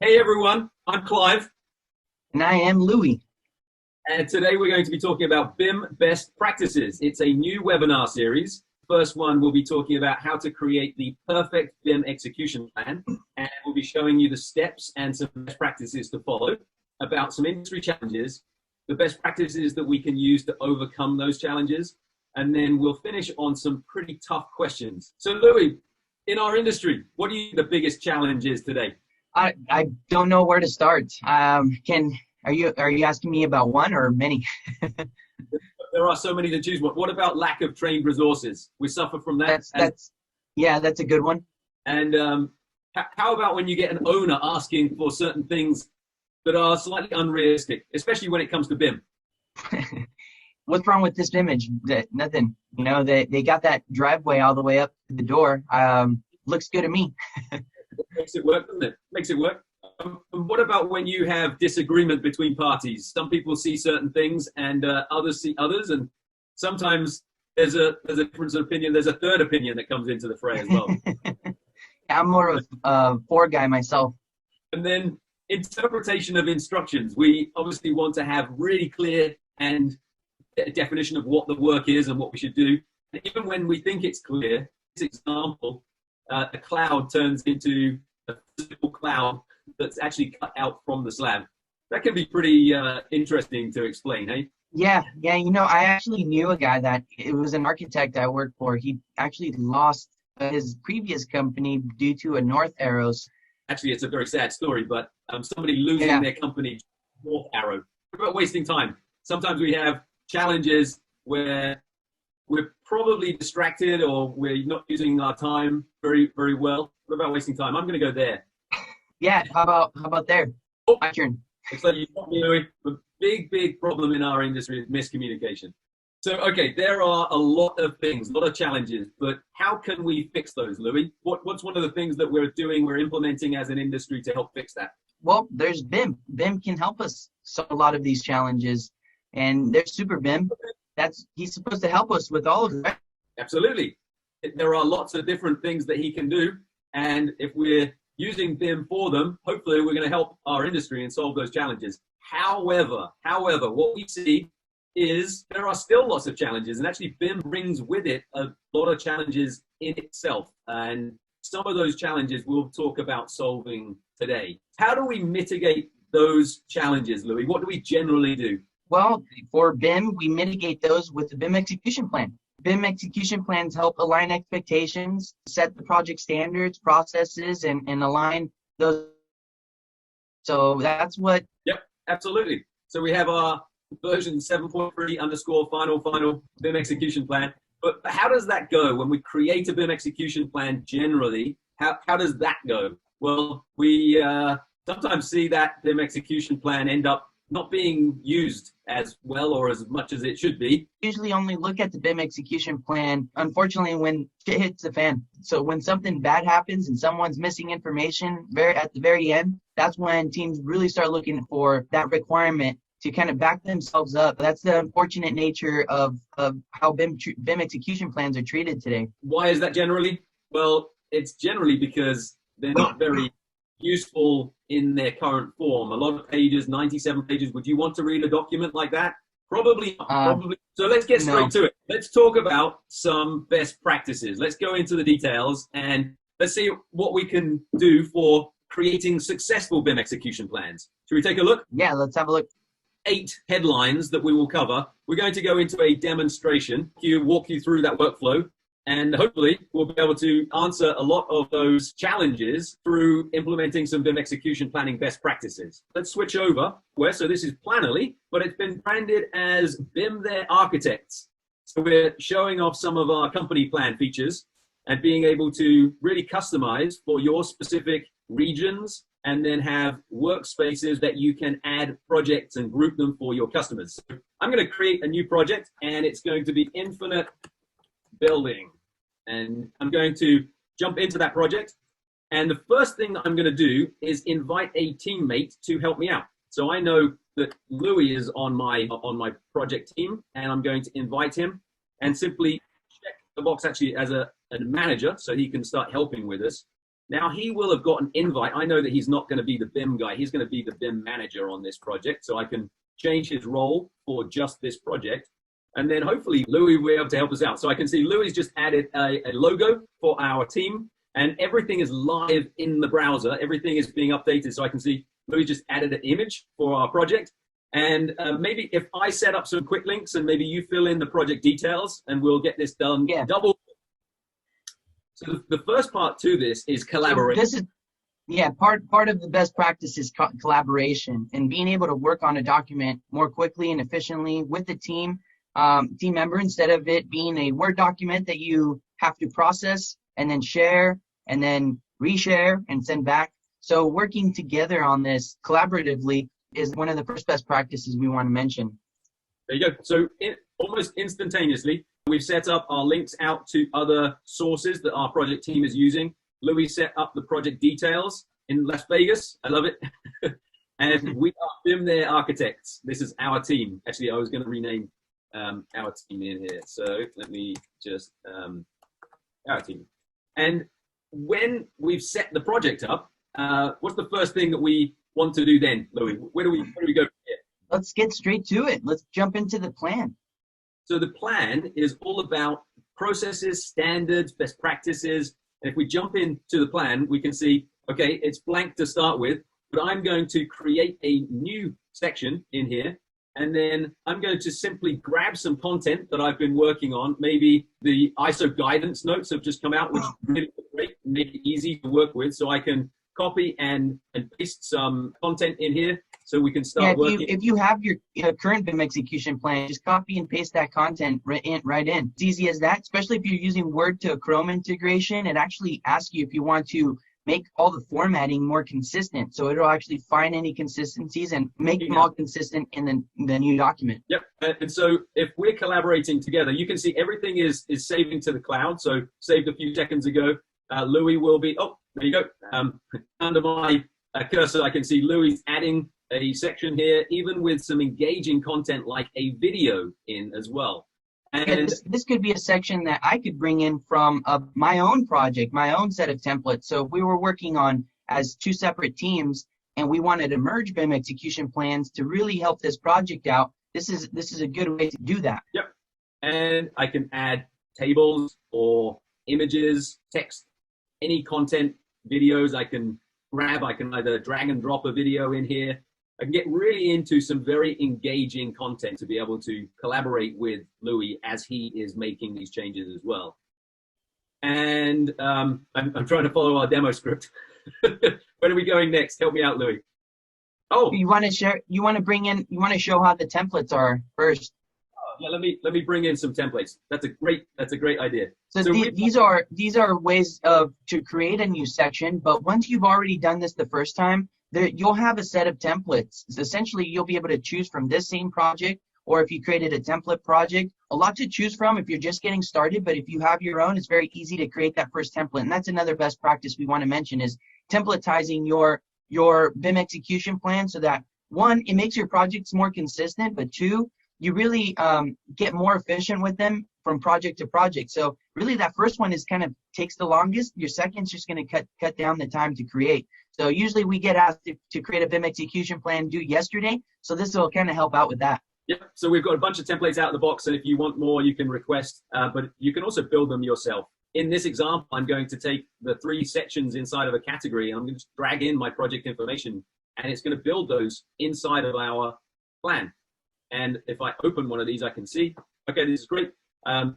Hey everyone, I'm Clive, And I am Louie. and today we're going to be talking about BIM best practices. It's a new webinar series. First one, we'll be talking about how to create the perfect BIM execution plan, and we'll be showing you the steps and some best practices to follow, about some industry challenges, the best practices that we can use to overcome those challenges, and then we'll finish on some pretty tough questions. So Louis, in our industry, what do you think the biggest challenge is today? I don't know where to start. Are you asking me about one or many? There are so many to choose. What about lack of trained resources? We suffer from that. That's a good one. And how about when you get an owner asking for certain things that are slightly unrealistic, especially when it comes to BIM? What's wrong with this image? Nothing. You know, they got that driveway all the way up to the door. Looks good to me. It makes it work, doesn't it? Makes it work. What about when you have disagreement between parties? Some people see certain things and others see others, and sometimes there's a difference of opinion. There's a third opinion that comes into the fray as well. I'm more of a four guy myself. And then interpretation of instructions. We obviously want to have really clear and a definition of what the work is and what we should do. And even when we think it's clear, this example, a cloud turns into a physical cloud that's actually cut out from the slab. That can be pretty interesting to explain, hey? Yeah. You know, I actually knew a guy that it was an architect I worked for. He actually lost his previous company due to a north arrows. Actually, it's a very sad story, but somebody losing their company, north arrow. What about wasting time? Sometimes we have challenges where we're probably distracted or we're not using our time very, very well. What about wasting time? I'm going to go there. Yeah, how about there? Oh, my turn. It's like you got me, Louis. The big problem in our industry is miscommunication. So, okay, there are a lot of things, a lot of challenges, but how can we fix those, Louis? What's one of the things that we're implementing as an industry to help fix that? Well, there's BIM. BIM can help us solve a lot of these challenges. And there's Super BIM. He's supposed to help us with all of that. Absolutely. There are lots of different things that he can do. And if we're using BIM for them, hopefully we're going to help our industry and solve those challenges. However, what we see is there are still lots of challenges. And actually BIM brings with it a lot of challenges in itself. And some of those challenges we'll talk about solving today. How do we mitigate those challenges, Louis? What do we generally do? Well, for BIM, we mitigate those with the BIM execution plan. BIM execution plans help align expectations, set the project standards, processes, and align those. So that's what. Yep, absolutely. So we have our version 7.3 underscore final BIM execution plan. But how does that go when we create a BIM execution plan generally? How does that go? Well, we sometimes see that BIM execution plan end up not being used as well or as much as it should be. Usually only look at the BIM execution plan, unfortunately, when shit hits the fan. So when something bad happens and someone's missing information at the very end, that's when teams really start looking for that requirement to kind of back themselves up. That's the unfortunate nature of how BIM execution plans are treated today. Why is that generally? Well, it's generally because they're not very useful in their current form. A lot of pages, 97 pages. Would you want to read a document like that? Probably not. Probably. So let's get straight to it. Let's talk about some best practices. Let's go into the details and let's see what we can do for creating successful BIM execution plans. Should we take a look? Yeah, let's have a look. 8 headlines that we will cover. We're going to go into a demonstration, walk you through that workflow, and hopefully we'll be able to answer a lot of those challenges through implementing some BIM execution planning best practices. Let's switch over. So this is Plannerly, but it's been branded as BIM Their Architects. So we're showing off some of our company plan features and being able to really customize for your specific regions and then have workspaces that you can add projects and group them for your customers. So I'm going to create a new project and it's going to be Infinite Building. And I'm going to jump into that project. And the first thing that I'm going to do is invite a teammate to help me out. So I know that Louis is on my project team, and I'm going to invite him and simply check the box actually as a manager so he can start helping with us. Now he will have got an invite. I know that he's not going to be the BIM guy. He's going to be the BIM manager on this project. So I can change his role for just this project. And then hopefully Louis will be able to help us out. So I can see Louis just added a logo for our team, and everything is live in the browser. Everything is being updated. So I can see Louis just added an image for our project. And maybe if I set up some quick links and maybe you fill in the project details, and we'll get this done. Yeah. Double. So the first part to this is collaboration. So this is, yeah, part of the best practice is collaboration and being able to work on a document more quickly and efficiently with the team member, instead of it being a Word document that you have to process and then share and then reshare and send back. So working together on this collaboratively is one of the first best practices we want to mention. There you go. So almost instantaneously, we've set up our links out to other sources that our project team is using. Louis set up the project details in Las Vegas. I love it. And we are BIM There Architects. This is our team. Actually, I was going to rename our team in here. So let me just, our team. And when we've set the project up, what's the first thing that we want to do then, Louis? Where do we go from here? Let's get straight to it. Let's jump into the plan. So the plan is all about processes, standards, best practices. And if we jump into the plan, we can see, okay, it's blank to start with, but I'm going to create a new section in here. And then I'm going to simply grab some content that I've been working on. Maybe the ISO guidance notes have just come out, which is really great, make it easy to work with. So I can copy and paste some content in here so we can start working. If you have your current BIM execution plan, just copy and paste that content right in. It's easy as that, especially if you're using Word to Chrome integration. It actually asks you if you want to make all the formatting more consistent. So it'll actually find any consistencies and make them all consistent in the new document. Yep. And so if we're collaborating together, you can see everything is saving to the cloud. So saved a few seconds ago. Louis will be, oh, there you go. Under my cursor, I can see Louis adding a section here, even with some engaging content like a video in as well. And this could be a section that I could bring in from my own project, my own set of templates. So if we were working on as two separate teams and we wanted to merge BIM execution plans to really help this project out, this is a good way to do that. Yep. And I can add tables or images, text, any content, videos I can grab. I can either drag and drop a video in here. I can get really into some very engaging content to be able to collaborate with Louis as he is making these changes as well. And I'm trying to follow our demo script. Where are we going next? Help me out, Louis. Oh, you want to share? You want to show how the templates are first. Yeah, let me bring in some templates. That's a great idea. So these are ways to create a new section. But once you've already done this the first time, you'll have a set of templates. So essentially, you'll be able to choose from this same project, or if you created a template project, a lot to choose from if you're just getting started. But if you have your own, it's very easy to create that first template. And that's another best practice we want to mention is templatizing your BIM execution plan, so that one, it makes your projects more consistent, but two, you really get more efficient with them from project to project. So really that first one is kind of takes the longest. Your second's just going to cut down the time to create. So usually we get asked to create a BIM execution plan due yesterday. So this will kind of help out with that. Yep. So we've got a bunch of templates out of the box, and if you want more, you can request, but you can also build them yourself. In this example, I'm going to take the 3 sections inside of a category, and I'm going to drag in my project information, and it's going to build those inside of our plan. And if I open one of these, I can see, okay, this is great.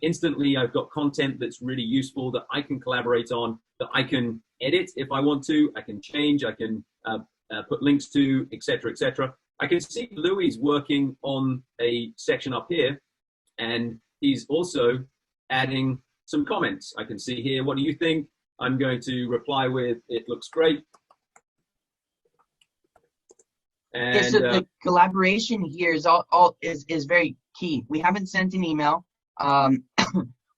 Instantly, I've got content that's really useful that I can collaborate on, that I can edit if I want to, I can change, I can put links to, etc., etc. I can see Louis working on a section up here, and he's also adding some comments. I can see here, what do you think? I'm going to reply with, it looks great. And, so the collaboration here is very key. We haven't sent an email.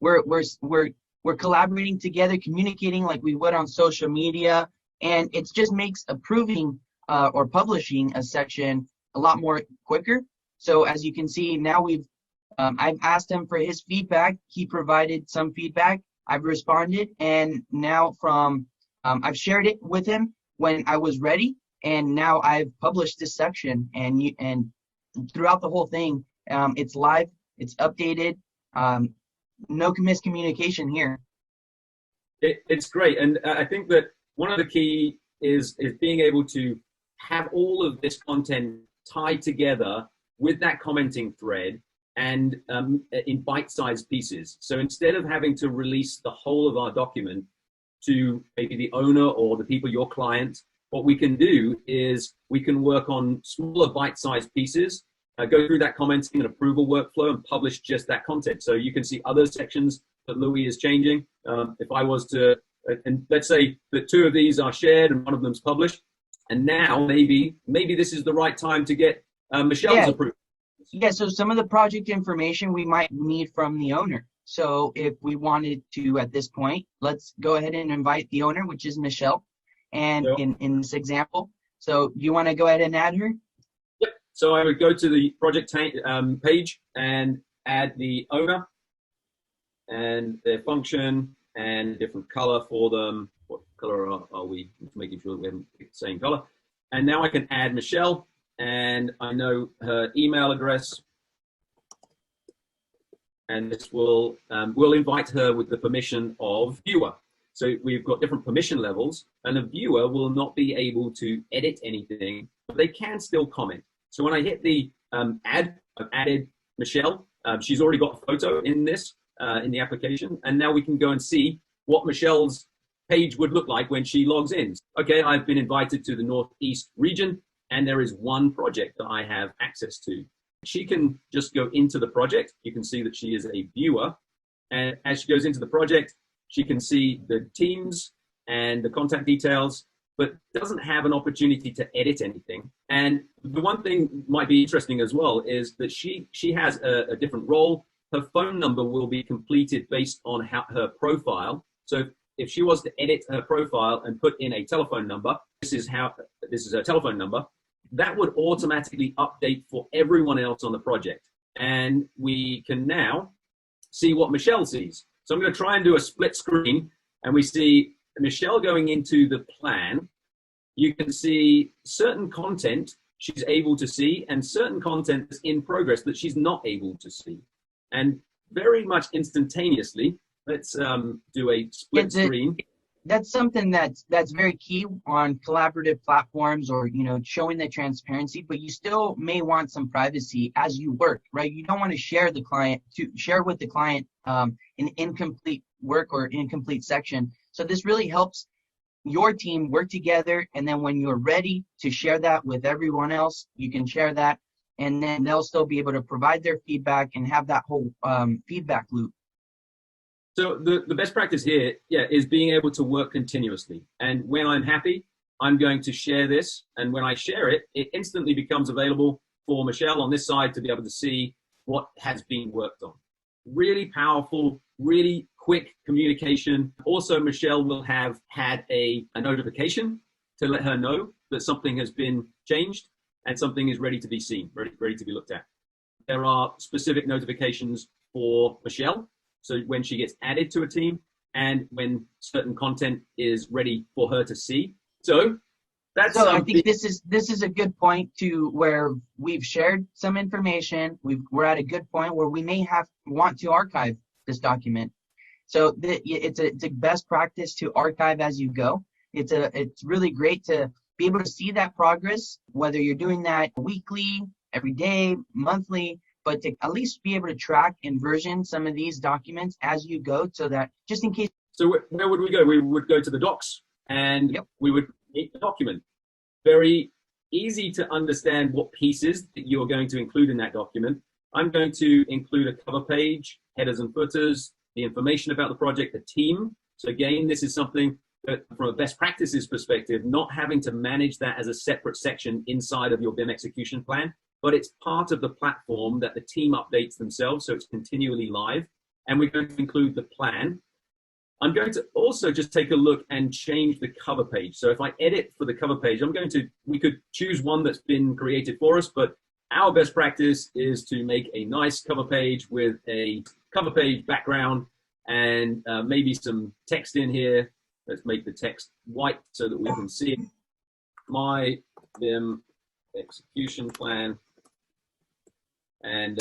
We're collaborating together, communicating like we would on social media, and it just makes approving or publishing a section a lot more quicker. So as you can see, now I've asked him for his feedback. He provided some feedback. I've responded, and now from I've shared it with him when I was ready, and now I've published this section, and throughout the whole thing, it's live, it's updated, no miscommunication here. It's great, and I think that one of the key is being able to have all of this content tied together with that commenting thread and in bite-sized pieces. So instead of having to release the whole of our document to maybe the owner or the people, your client, what we can do is we can work on smaller bite-sized pieces, go through that commenting and approval workflow and publish just that content. So you can see other sections that Louis is changing. If I was to, and let's say that 2 of these are shared and 1 of them's published, and now maybe this is the right time to get Michelle's approval. Yeah, so some of the project information we might need from the owner. So if we wanted to, at this point, let's go ahead and invite the owner, which is Michelle, and in this example. So you want to go ahead and add her? Yep. So I would go to the project page and add the owner and their function and different color for them. What color are we? Making sure that we haven't picked the same color. And now I can add Michelle, and I know her email address. And this will we'll invite her with the permission of viewer. So we've got different permission levels, and a viewer will not be able to edit anything, but they can still comment. So when I hit the add, I've added Michelle. She's already got a photo in this, in the application, and now we can go and see what Michelle's page would look like when she logs in. Okay, I've been invited to the Northeast region, and there is 1 project that I have access to. She can just go into the project. You can see that she is a viewer. And as she goes into the project, she can see the teams and the contact details, but doesn't have an opportunity to edit anything. And the one thing might be interesting as well is that she has a different role. Her phone number will be completed based on her profile. So if she was to edit her profile and put in a telephone number, this is her telephone number, that would automatically update for everyone else on the project. And we can now see what Michelle sees. So I'm going to try and do a split screen, and we see Michelle going into the plan. You can see certain content she's able to see and certain content is in progress that she's not able to see. And very much instantaneously, let's do a split screen. That's something that's very key on collaborative platforms, or showing the transparency, but you still may want some privacy as you work, right? You don't want to share with the client an incomplete work or incomplete section. So this really helps your team work together, and then when you're ready to share that with everyone else, you can share that, and then they'll still be able to provide their feedback and have that whole feedback loop. So the best practice here, is being able to work continuously. And when I'm happy, I'm going to share this. And when I share it, it instantly becomes available for Michelle on this side to be able to see what has been worked on. Really powerful, really quick communication. Also, Michelle will have had a notification to let her know that something has been changed and something is ready to be seen, ready to be looked at. There are specific notifications for Michelle. So when she gets added to a team and when certain content is ready for her to see. So that's I think this is a good point to where we've shared some information. We're at a good point where we may want to archive this document. So it's a best practice to archive as you go. It's really great to be able to see that progress, whether you're doing that weekly, every day, monthly, but to at least be able to track and version some of these documents as you go, so that just in case. So where would we go? We would go to the docs, and we would create the document. Very easy to understand what pieces that you're going to include in that document. I'm going to include a cover page, headers and footers, the information about the project, the team. So again, this is something that from a best practices perspective, not having to manage that as a separate section inside of your BIM execution plan, but it's part of the platform that the team updates themselves, so it's continually live. And we're going to include the plan. I'm going to also just take a look and change the cover page. So if I edit for the cover page, we could choose one that's been created for us, but our best practice is to make a nice cover page with a cover page background and maybe some text in here. Let's make the text white so that we can see it. My BIM execution plan. And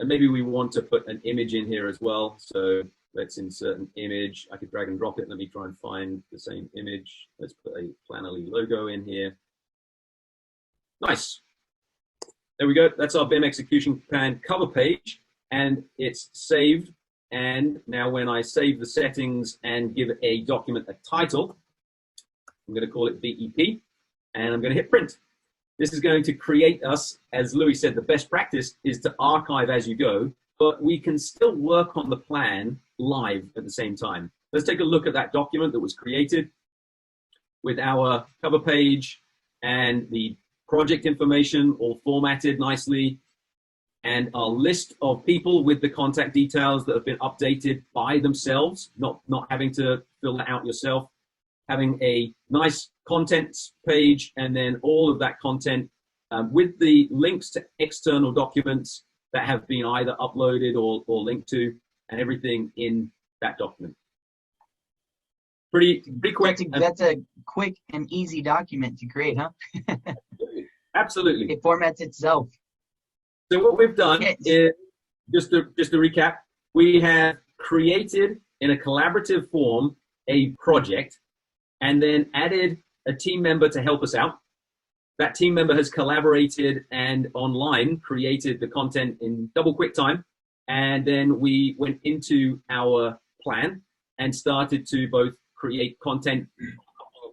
maybe we want to put an image in here as well. So let's insert an image. I could drag and drop it. Let me try and find the same image. Let's put a Plannerly logo in here. Nice. There we go. That's our BIM execution plan cover page, and it's saved. And now when I save the settings and give a document a title, I'm going to call it BEP, and I'm going to hit print. This is going to create us, as Louis said, the best practice is to archive as you go, but we can still work on the plan live at the same time. Let's take a look at that document that was created with our cover page and the project information all formatted nicely, and our list of people with the contact details that have been updated by themselves, not having to fill that out yourself. Having a nice contents page, and then all of that content with the links to external documents that have been either uploaded or linked to, and everything in that document. Pretty quick. That's a quick and easy document to create, huh? Absolutely. It formats itself. So what we've done is, just to recap, we have created in a collaborative form a project, and then added a team member to help us out. That team member has collaborated and online created the content in double quick time. And then we went into our plan and started to both create content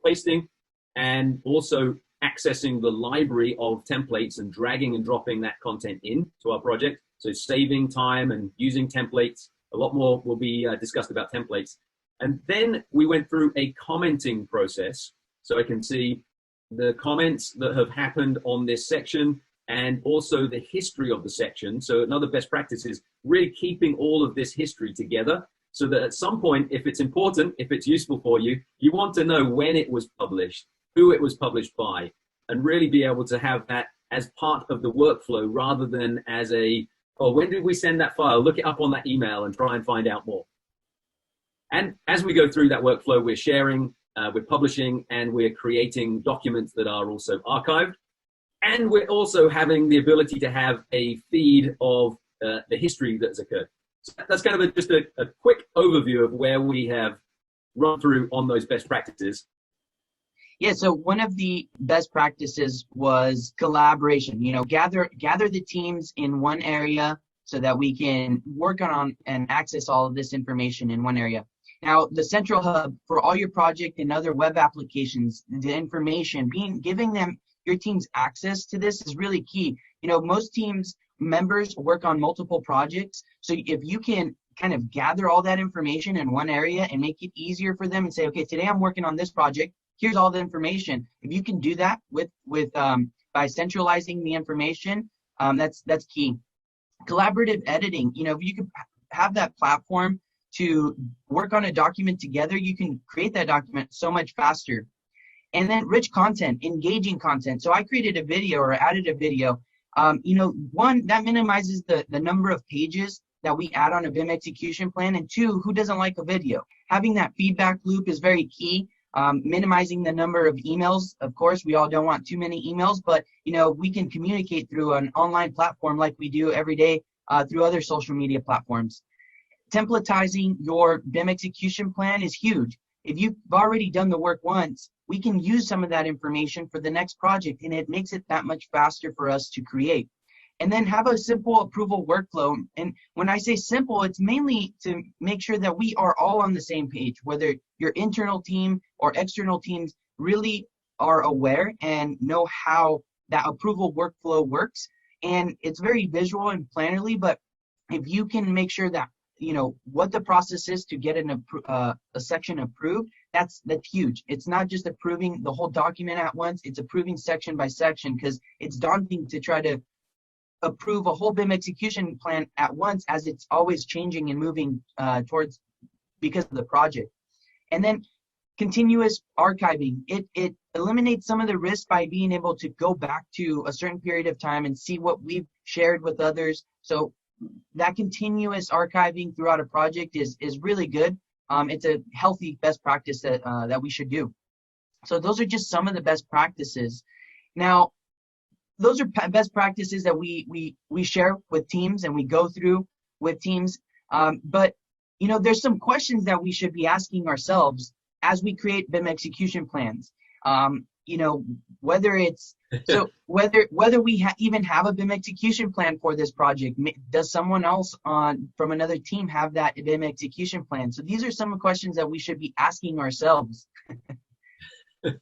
pasting and also accessing the library of templates and dragging and dropping that content in to our project. So saving time and using templates. A lot more will be discussed about templates. And then we went through a commenting process. So I can see the comments that have happened on this section and also the history of the section. So another best practice is really keeping all of this history together so that at some point, if it's important, if it's useful for you, you want to know when it was published, who it was published by, and really be able to have that as part of the workflow rather than as a, oh, when did we send that file? Look it up on that email and try and find out more. And as we go through that workflow, we're sharing, we're publishing, and we're creating documents that are also archived. And we're also having the ability to have a feed of the history that's occurred. So that's kind of just a quick overview of where we have run through on those best practices. Yeah, so one of the best practices was collaboration. You know, gather the teams in one area so that we can work on and access all of this information in one area. Now, the central hub for all your project and other web applications, the information, giving them your team's access to this is really key. You know, most teams members work on multiple projects. So if you can kind of gather all that information in one area and make it easier for them and say, okay, today I'm working on this project. Here's all the information. If you can do that by centralizing the information, that's key. Collaborative editing. You know, if you could have that platform to work on a document together, you can create that document so much faster. And then rich content, engaging content. So I created a video or added a video. You know, one, that minimizes the number of pages that we add on a BIM execution plan. And two, who doesn't like a video? Having that feedback loop is very key. Minimizing the number of emails. Of course, we all don't want too many emails, but you know, we can communicate through an online platform like we do every day through other social media platforms. Templatizing your BIM execution plan is huge. If you've already done the work once, we can use some of that information for the next project, and it makes it that much faster for us to create. And then have a simple approval workflow. And when I say simple, it's mainly to make sure that we are all on the same page, whether your internal team or external teams really are aware and know how that approval workflow works. And it's very visual and plannerly, but if you can make sure that you know what the process is to get a section approved, that's huge. It's not just approving the whole document at once, it's approving section by section, because it's daunting to try to approve a whole BIM execution plan at once, as it's always changing and moving towards because of the project. And then continuous archiving. It eliminates some of the risk by being able to go back to a certain period of time and see what we've shared with others. So that continuous archiving throughout a project is really good. It's a healthy best practice that we should do. So those are just some of the best practices. Now, those are best practices that we share with teams and we go through with teams. But there's some questions that we should be asking ourselves as we create BIM execution plans. Whether it's whether we even have a BIM execution plan for this project. Does someone else from another team have that BIM execution plan? So these are some questions that we should be asking ourselves. Do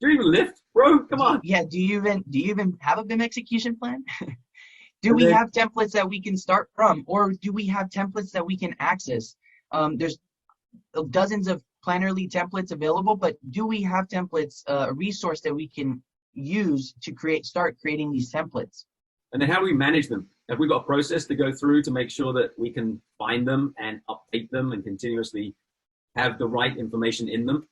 you even lift, bro? Come on. Yeah. Do you even have a BIM execution plan? Do we have templates that we can start from, or do we have templates that we can access? There's dozens of Plannerly templates available, but do we have templates, a resource that we can use to start creating these templates? And then how do we manage them? Have we got a process to go through to make sure that we can find them and update them and continuously have the right information in them?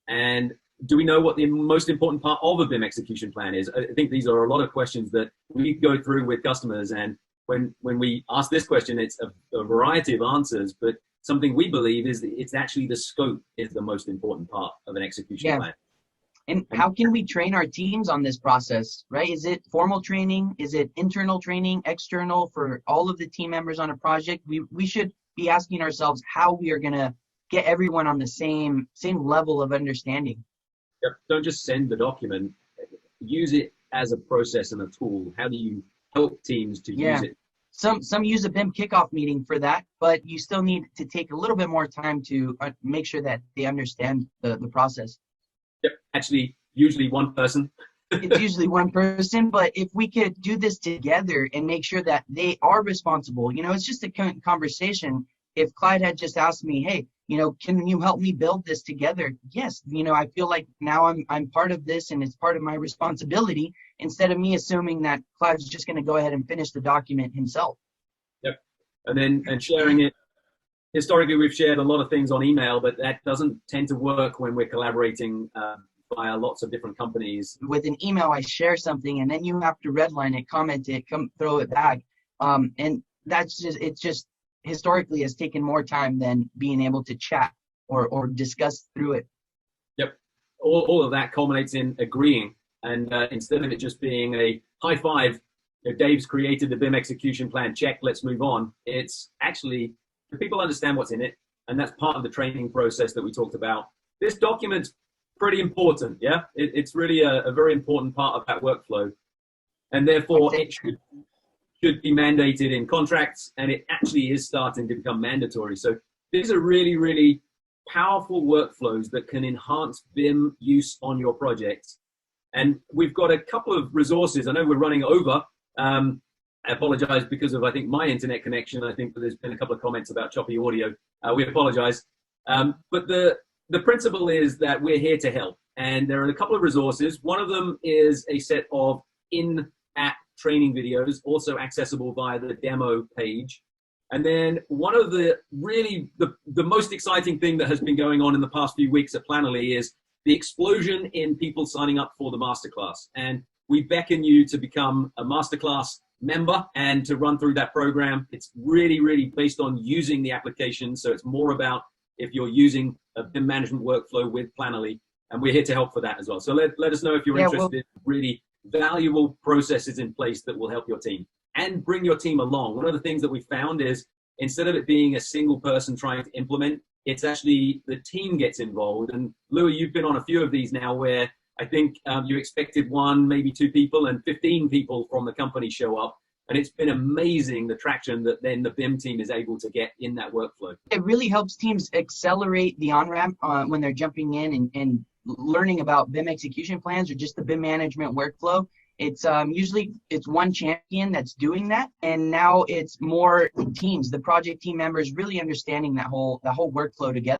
And do we know what the most important part of a BIM execution plan is? I think these are a lot of questions that we go through with customers. And when we ask this question, it's a variety of answers, but something we believe is that it's actually the scope is the most important part of an execution plan. And how can we train our teams on this process, right? Is it formal training? Is it internal training, external for all of the team members on a project? We should be asking ourselves how we are going to get everyone on the same level of understanding. Yep. Don't just send the document. Use it as a process and a tool. How do you help teams to use it? Some use a BIM kickoff meeting for that, but you still need to take a little bit more time to make sure that they understand the process. Yep. Actually, usually one person. It's usually one person, but if we could do this together and make sure that they are responsible, it's just a conversation. If Clyde had just asked me, hey, can you help me build this together? Yes, I feel like now I'm part of this and it's part of my responsibility, instead of me assuming that Clyde's just going to go ahead and finish the document himself. Yep. And sharing it. Historically, we've shared a lot of things on email, but that doesn't tend to work when we're collaborating via lots of different companies. With an email, I share something and then you have to redline it, comment it, throw it back. And it's just historically has taken more time than being able to chat or discuss through it. Yep. All of that culminates in agreeing. And instead of it just being a high five, Dave's created the BIM execution plan, check, let's move on. It's actually, people understand what's in it. And that's part of the training process that we talked about. This document's pretty important. Yeah. It's really a very important part of that workflow. And therefore it should be mandated in contracts, and it actually is starting to become mandatory. So these are really, really powerful workflows that can enhance BIM use on your projects. And we've got a couple of resources. I know we're running over. I apologize because of, I think, my internet connection. I think there's been a couple of comments about choppy audio. We apologize. But the principle is that we're here to help. And there are a couple of resources. One of them is a set of in-app training videos, also accessible via the demo page. And then one of the most exciting thing that has been going on in the past few weeks at Plannerly is the explosion in people signing up for the masterclass. And we beckon you to become a masterclass member and to run through that program. It's really, really based on using the application. So it's more about if you're using a BIM management workflow with Plannerly, and we're here to help for that as well. So let us know if you're interested in really valuable processes in place that will help your team and bring your team along. One of the things that we found is instead of it being a single person trying to implement, it's actually the team gets involved. And Louis, you've been on a few of these now where I think you expected one, maybe two people, and 15 people from the company show up. And it's been amazing the traction that then the BIM team is able to get in that workflow. It really helps teams accelerate the on-ramp when they're jumping in and learning about BIM execution plans or just the BIM management workflow. It's usually it's one champion that's doing that, and now it's more teams, the project team members really understanding that whole workflow together.